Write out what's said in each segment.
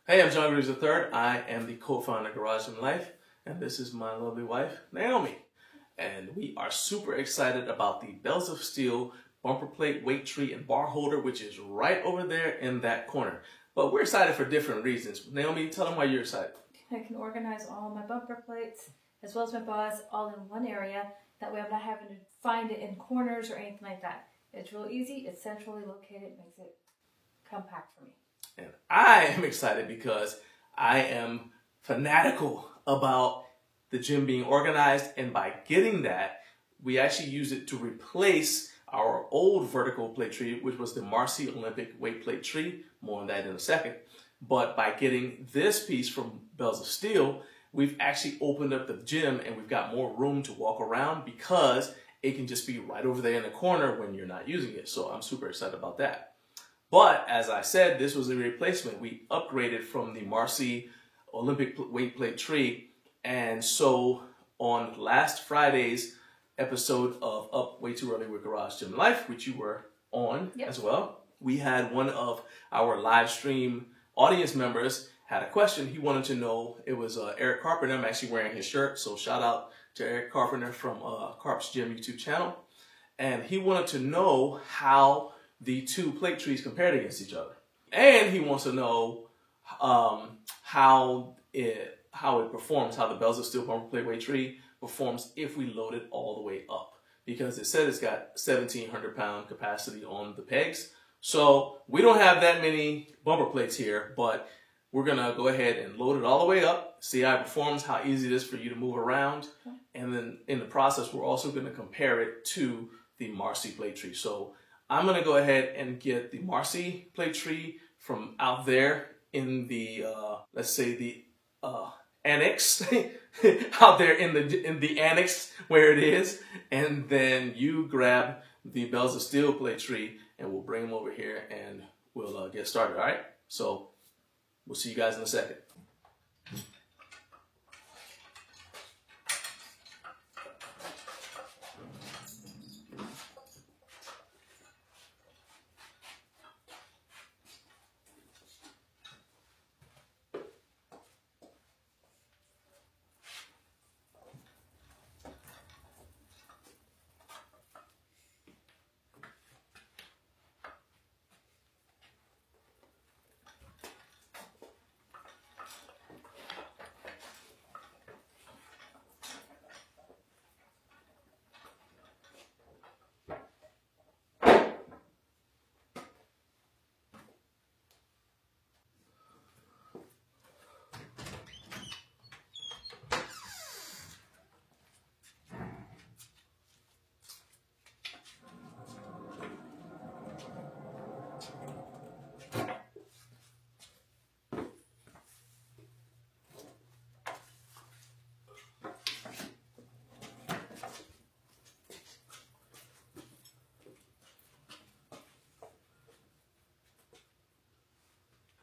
Hey, I'm John Greaves III. I am the co-founder of Garage Gym Life, and this is my lovely wife, Naomi. And we are super excited about the Bells of Steel bumper plate, weight tree, and bar holder, which is right over there in that corner. But we're excited for different reasons. Naomi, tell them why you're excited. I can organize all my bumper plates as well as my bars all in one area. That way I'm not having to find it in corners or anything like that. It's real easy. It's centrally located. It makes it compact for me. And I am excited because I am fanatical about the gym being organized, and by getting that, we actually use it to replace our old vertical plate tree, which was the Marcy Olympic weight plate tree. More on that in a second. But by getting this piece from Bells of Steel, we've actually opened up the gym and we've got more room to walk around because it can just be right over there in the corner when you're not using it. So I'm super excited about that. But as I said, this was a replacement. We upgraded from the Marcy Olympic weight plate tree. And so on last Friday's episode of Up Way Too Early with Garage Gym Life, which you were on as well, we had one of our live stream audience members had a question. He wanted to know, it was Eric Carpenter. I'm actually wearing his shirt, so shout out to Eric Carpenter from Carp's Gym YouTube channel. And he wanted to know how the two plate trees compared against each other. And he wants to know how it performs, how the Bells of Steel bumper plate weight tree performs if we load it all the way up. Because it said it's got 1,700 pound capacity on the pegs. So we don't have that many bumper plates here, but we're gonna go ahead and load it all the way up, see how it performs, how easy it is for you to move around. And then in the process, we're also gonna compare it to the Marcy plate tree. So I'm gonna go ahead and get the Marcy plate tree from out there in the, let's say the annex, out there in the annex where it is. And then you grab the Bells of Steel plate tree and we'll bring them over here and we'll get started, all right? So we'll see you guys in a second.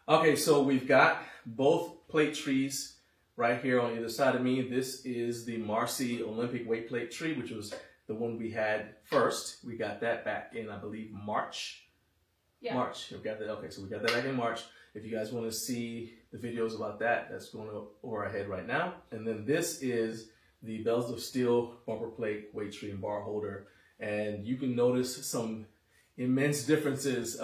Okay, so we've got both plate trees right here on either side of me. This is the Marcy Olympic weight plate tree, which was the one we had first. We got that back in, I believe, March. Yeah. March. We got that. Okay, so we got that back in March. If you guys want to see the videos about that, that's going over our head right now. And then this is the Bells of Steel bumper plate weight tree and bar holder. And you can notice some immense differences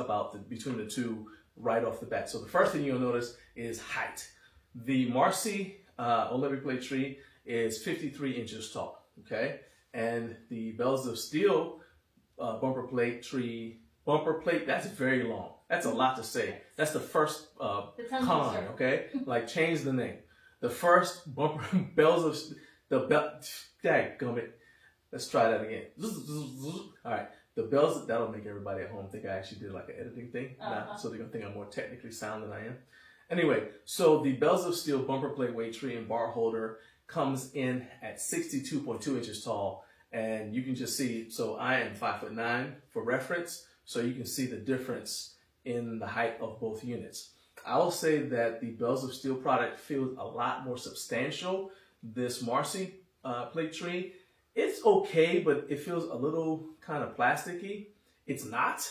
between the two right off the bat. So the first thing you'll notice is height. The Marcy Olympic plate tree is 53 inches tall, okay? And the Bells of Steel bumper plate, that's very long. That's a lot to say. That's the first con, okay? Like, change the name. The first bumper, Bells of, dadgummit. Let's try that again. All right. The Bells, that'll make everybody at home think I actually did like an editing thing. So they're gonna think I'm more technically sound than I am. Anyway, so the Bells of Steel bumper plate weight tree and bar holder comes in at 62.2 inches tall. And you can just see, so I am 5'9" for reference. So you can see the difference in the height of both units. I will say that the Bells of Steel product feels a lot more substantial. This Marcy plate tree, it's okay, but it feels a little kind of plasticky. It's not.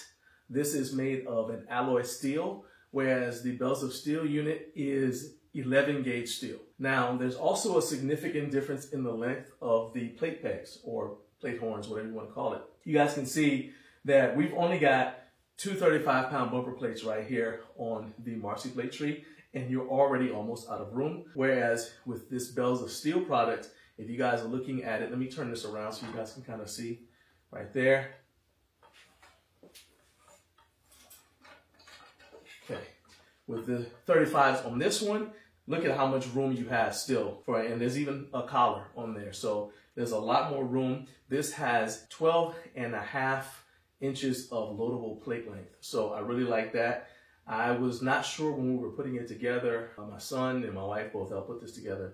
This is made of an alloy steel, whereas the Bells of Steel unit is 11 gauge steel. Now, there's also a significant difference in the length of the plate pegs or plate horns, whatever you want to call it. You guys can see that we've only got two 35-pound bumper plates right here on the Marcy plate tree, and you're already almost out of room. Whereas with this Bells of Steel product, if you guys are looking at it, let me turn this around so you guys can kind of see right there. Okay, with the 35s on this one, look at how much room you have still for, and there's even a collar on there. So there's a lot more room. This has 12.5 inches of loadable plate length. So I really like that. I was not sure when we were putting it together. My son and my wife both helped put this together.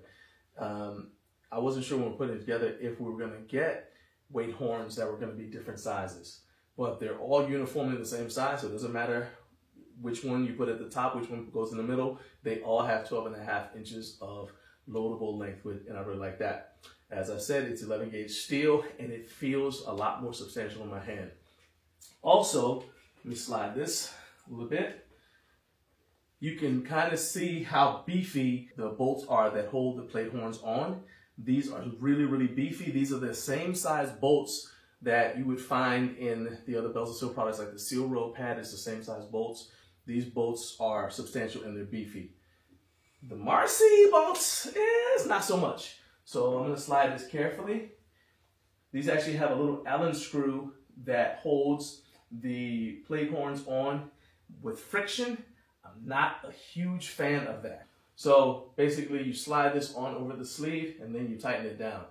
I wasn't sure when we were putting it together if we were going to get weight horns that were going to be different sizes. But they're all uniformly the same size, so it doesn't matter which one you put at the top, which one goes in the middle. They all have 12.5 inches of loadable length width, and I really like that. As I said, it's 11 gauge steel, and it feels a lot more substantial in my hand. Also, let me slide this a little bit. You can kind of see how beefy the bolts are that hold the plate horns on. These are really, really beefy. These are the same size bolts that you would find in the other Bells of Steel products, like the Seal Row pad is the same size bolts. These bolts are substantial and they're beefy. The Marcy bolts is not so much. So I'm going to slide this carefully. These actually have a little Allen screw that holds the plate horns on with friction. I'm not a huge fan of that. So basically you slide this on over the sleeve and then you tighten it down.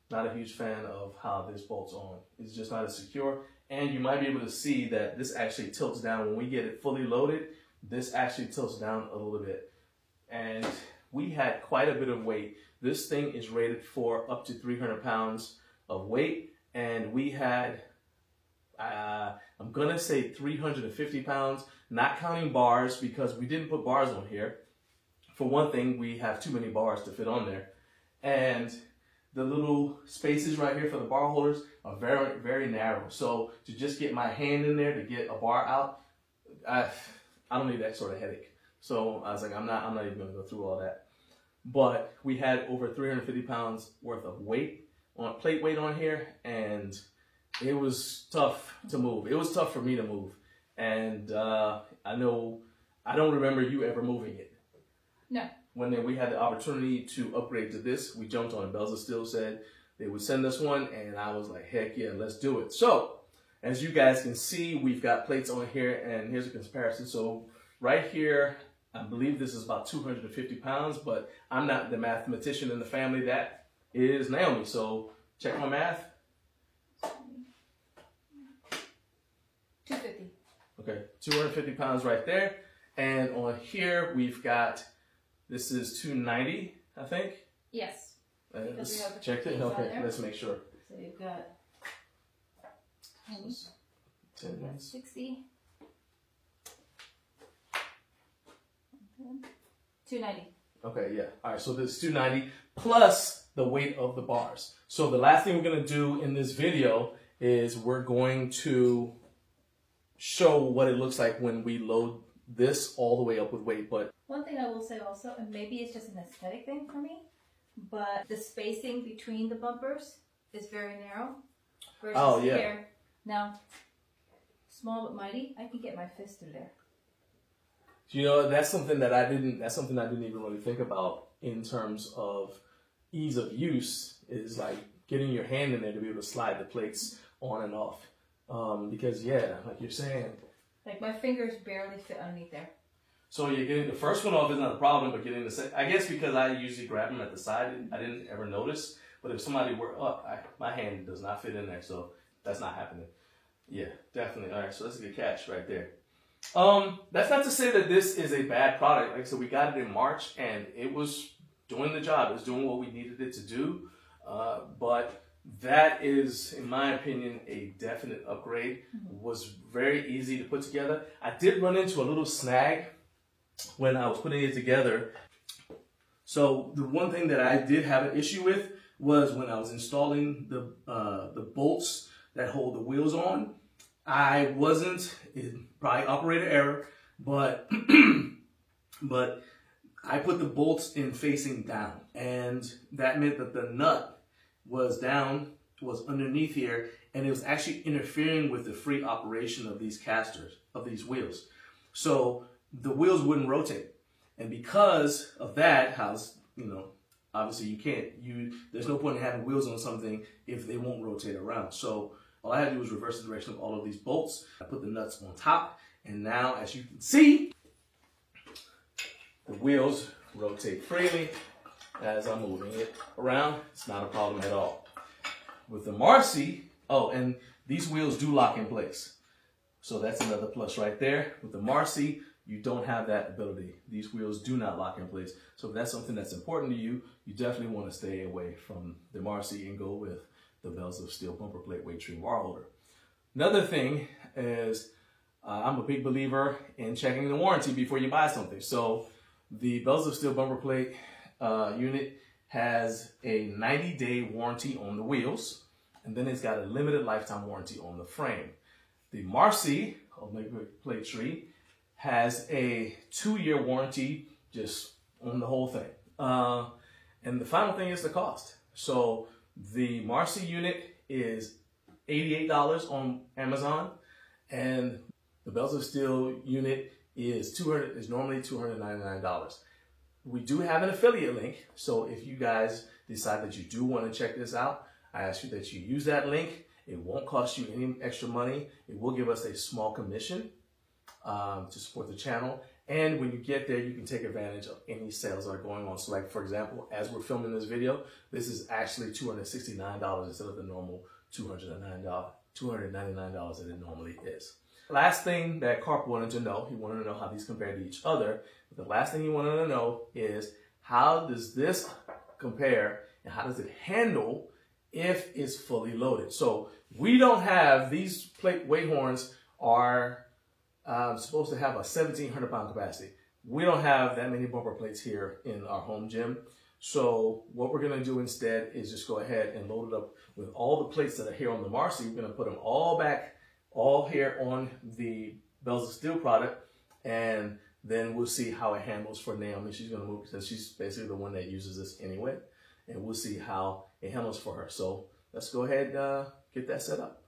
Not a huge fan of how this bolts on. It's just not as secure. And you might be able to see that this actually tilts down. When we get it fully loaded, this actually tilts down a little bit. And we had quite a bit of weight. This thing is rated for up to 300 pounds of weight. And we had, I'm gonna say 350 pounds, not counting bars because we didn't put bars on here. For one thing, we have too many bars to fit on there. And the little spaces right here for the bar holders are very, very narrow. So to just get my hand in there to get a bar out, I don't need that sort of headache. So I was like, I'm not even gonna go through all that. But we had over 350 pounds worth of weight, plate weight on here, and it was tough to move. It was tough for me to move. And I don't remember you ever moving it. No. When we had the opportunity to upgrade to this, we jumped on it. Bells of Steel said they would send us one, and I was like, heck yeah, let's do it. So, as you guys can see, we've got plates on here, and here's a comparison. So, right here, I believe this is about 250 pounds, but I'm not the mathematician in the family. That is Naomi. So, check my math. 250. Okay, 250 pounds right there. And on here, we've got, this is 290, I think. Yes. Let's check it. Okay, let's make sure. So you've got 10, 60, 290. Okay, yeah. All right, so this is 290 plus the weight of the bars. So the last thing we're going to do in this video is we're going to show what it looks like when we load this all the way up with weight. But one thing I will say also, and maybe it's just an aesthetic thing for me, but the spacing between the bumpers is very narrow. Versus here. Now, small but mighty, I can get my fist through there. You know, that's something that I didn't even really think about in terms of ease of use, is like getting your hand in there to be able to slide the plates on and off. Because yeah, like you're saying, like my fingers barely fit underneath there. So you're getting the first one off is not a problem, but getting the second, I guess because I usually grab them at the side, I didn't ever notice. But if somebody were up, my hand does not fit in there, so that's not happening. Yeah, definitely. All right, so that's a good catch right there. That's not to say that this is a bad product. Like I said, we got it in March, and it was doing the job. It was doing what we needed it to do. But that is, in my opinion, a definite upgrade. It was very easy to put together. I did run into a little snag when I was putting it together. So the one thing that I did have an issue with was when I was installing the bolts that hold the wheels on. I wasn't, probably operator error, but but I put the bolts in facing down, and that meant that the nut was underneath here, and it was actually interfering with the free operation of these casters, of these wheels. So the wheels wouldn't rotate. And because of that, obviously there's no point in having wheels on something if they won't rotate around. So all I had to do was reverse the direction of all of these bolts. I put the nuts on top, and now, as you can see, the wheels rotate freely as I'm moving it around. It's not a problem at all. With the Marcy, and these wheels do lock in place. So that's another plus right there. With the Marcy, you don't have that ability. These wheels do not lock in place. So if that's something that's important to you, you definitely want to stay away from the Marcy and go with the Bells of Steel bumper plate weight tree bar holder. Another thing is I'm a big believer in checking the warranty before you buy something. So the Bells of Steel bumper plate unit has a 90-day warranty on the wheels, and then it's got a limited lifetime warranty on the frame. The Marcy plate tree has a 2-year warranty just on the whole thing. And the final thing is the cost. So the Marcy unit is $88 on Amazon, and the Bells of Steel unit is normally $299. We do have an affiliate link, so if you guys decide that you do want to check this out, I ask you that you use that link. It won't cost you any extra money. It will give us a small commission to support the channel. And when you get there, you can take advantage of any sales that are going on. So like, for example, as we're filming this video, this is actually $269 instead of the normal $299 that it normally is. Last thing that Carp wanted to know, he wanted to know how these compare to each other. But the last thing he wanted to know is, how does this compare and how does it handle if it's fully loaded? So we don't have, these plate weight horns are supposed to have a 1,700 pound capacity. We don't have that many bumper plates here in our home gym. So what we're gonna do instead is just go ahead and load it up with all the plates that are here on the Marcy. We're gonna put them all here on the Bells of Steel product, and then we'll see how it handles for Naomi. She's gonna move because she's basically the one that uses this anyway, and we'll see how it handles for her. So let's go ahead and get that set up.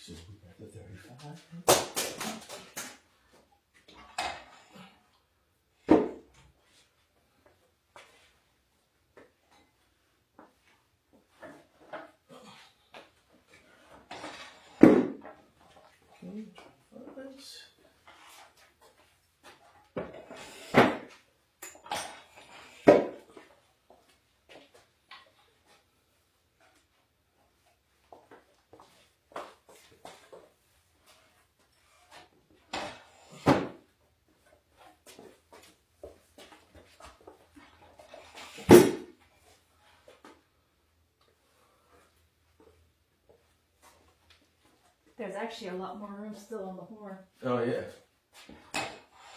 So we got the 35. There's actually a lot more room still on the horn. Oh yeah,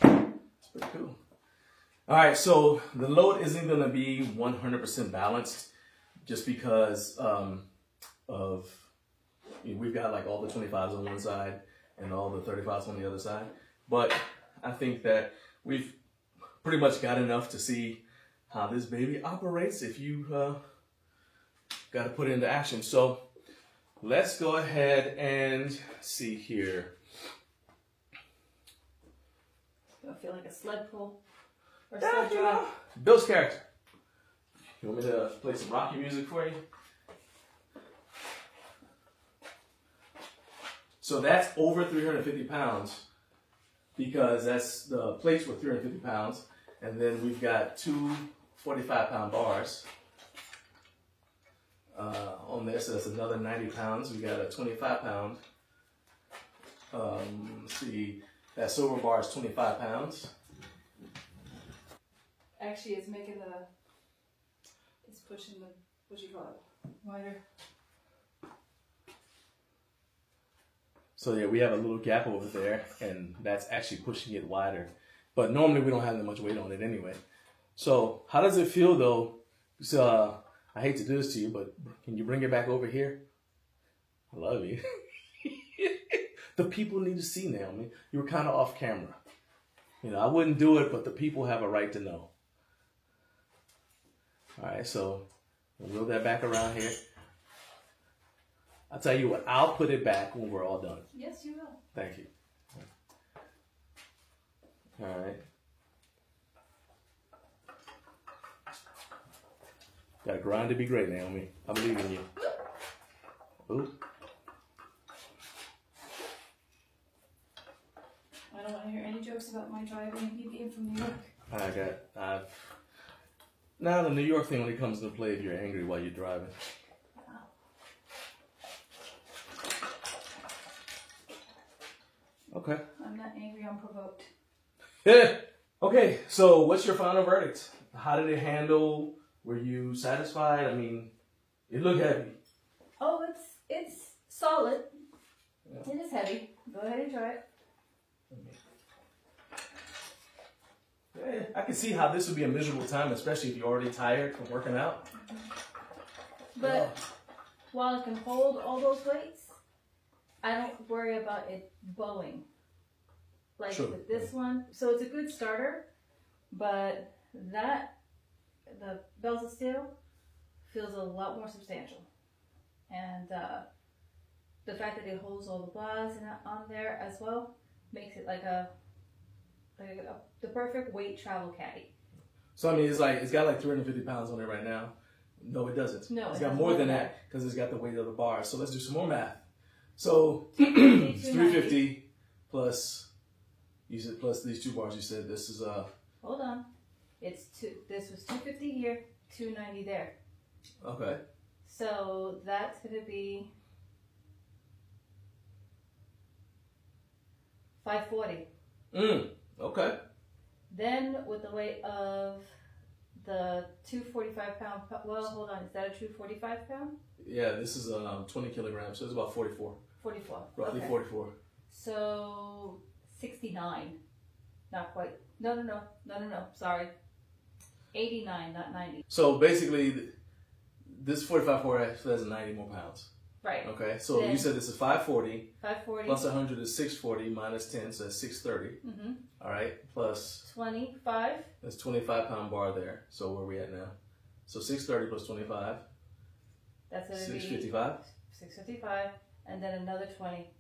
it's pretty cool. All right, so the load isn't going to be 100% balanced, just because we've got like all the 25s on one side and all the 35s on the other side. But I think that we've pretty much got enough to see how this baby operates if you got to put it into action. So let's go ahead and see here. It's gonna feel like a sled pull or sled drive. Bill's character. You want me to play some Rocky music for you? So that's over 350 pounds because the plates were 350 pounds, and then we've got two 45-pound bars on there, so that's another 90 pounds. We got a 25-pound. Let's see, that silver bar is 25 pounds. Actually, it's pushing the, what do you call it, wider. So yeah, we have a little gap over there, and that's actually pushing it wider. But normally we don't have that much weight on it anyway. So how does it feel though? So, I hate to do this to you, but can you bring it back over here? I love you. The people need to see, Naomi. You were kind of off camera. You know, I wouldn't do it, but the people have a right to know. All right, so we'll wheel that back around here. I'll tell you what, I'll put it back when we're all done. Yes, you will. Thank you. All right. Gotta grind to be great, Naomi. I believe in you. Ooh. I don't want to hear any jokes about my driving and you being from New York. Now the New York thing only comes into play if you're angry while you're driving. Okay. I'm not angry, I'm provoked. Yeah. Okay, so what's your final verdict? How did it handle? Were you satisfied? I mean, it looked heavy. Oh, it's solid. Yeah. It is heavy. Go ahead and try it. Yeah, I can see how this would be a miserable time, especially if you're already tired from working out. But while it can hold all those weights, I don't worry about it bowing. Like with this one. So it's a good starter, but the Bells of Steel feels a lot more substantial. And the fact that it holds all the bras on there as well makes it like the perfect weight travel caddy. So I mean, it's got like 350 pounds on it right now. No, it doesn't. No, it's got more than that because it's got the weight of the bar. So let's do some more math. So 350 plus you said plus these 2 bars. You said this is Hold on, this was 250 here, 290 there. Okay. So that's gonna be 540. Okay. Then with the weight of the 245 pound, well, hold on, is that a true 45 pound? Yeah, this is 20 kilograms, so it's about 44. 44. Roughly okay. 44. So 69. Not quite. No. Sorry. 89, not 90. So basically, this 45 has 90 more pounds. Right. Okay, so then, you said this is 540. 540. Plus 100 is 640 minus 10, so that's 630. Mm-hmm. All right, plus 25. That's 25 pound bar there. So where are we at now? So 630 plus 25. That's going to be 655. 655, and then another 20.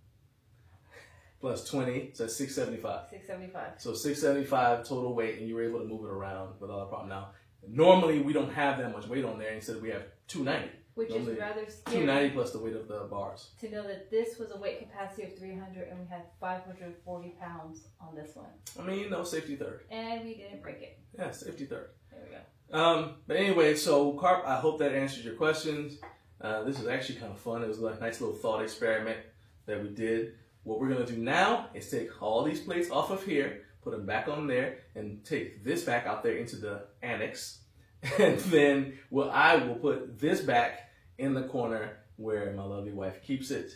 Plus 20, so that's 675. 675. So 675 total weight, and you were able to move it around without a problem. Now, normally we don't have that much weight on there. Instead, we have 290. Which normally, is rather scary. 290 plus the weight of the bars. To know that this was a weight capacity of 300, and we had 540 pounds on this one. I mean, safety third. And we didn't break it. Yeah, safety third. There we go. But anyway, so Carp, I hope that answers your questions. This is actually kind of fun. It was a nice little thought experiment that we did. What we're going to do now is take all these plates off of here, put them back on there, and take this back out there into the annex. And then I will put this back in the corner where my lovely wife keeps it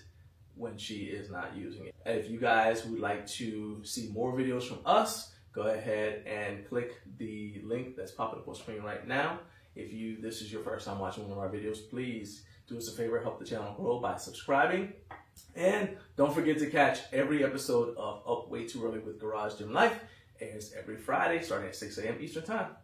when she is not using it. If you guys would like to see more videos from us, go ahead and click the link that's popping up on screen right now. If this is your first time watching one of our videos, please do us a favor, help the channel grow by subscribing. And don't forget to catch every episode of Up Way Too Early with Garage Gym Life. It airs every Friday starting at 6 a.m. Eastern Time.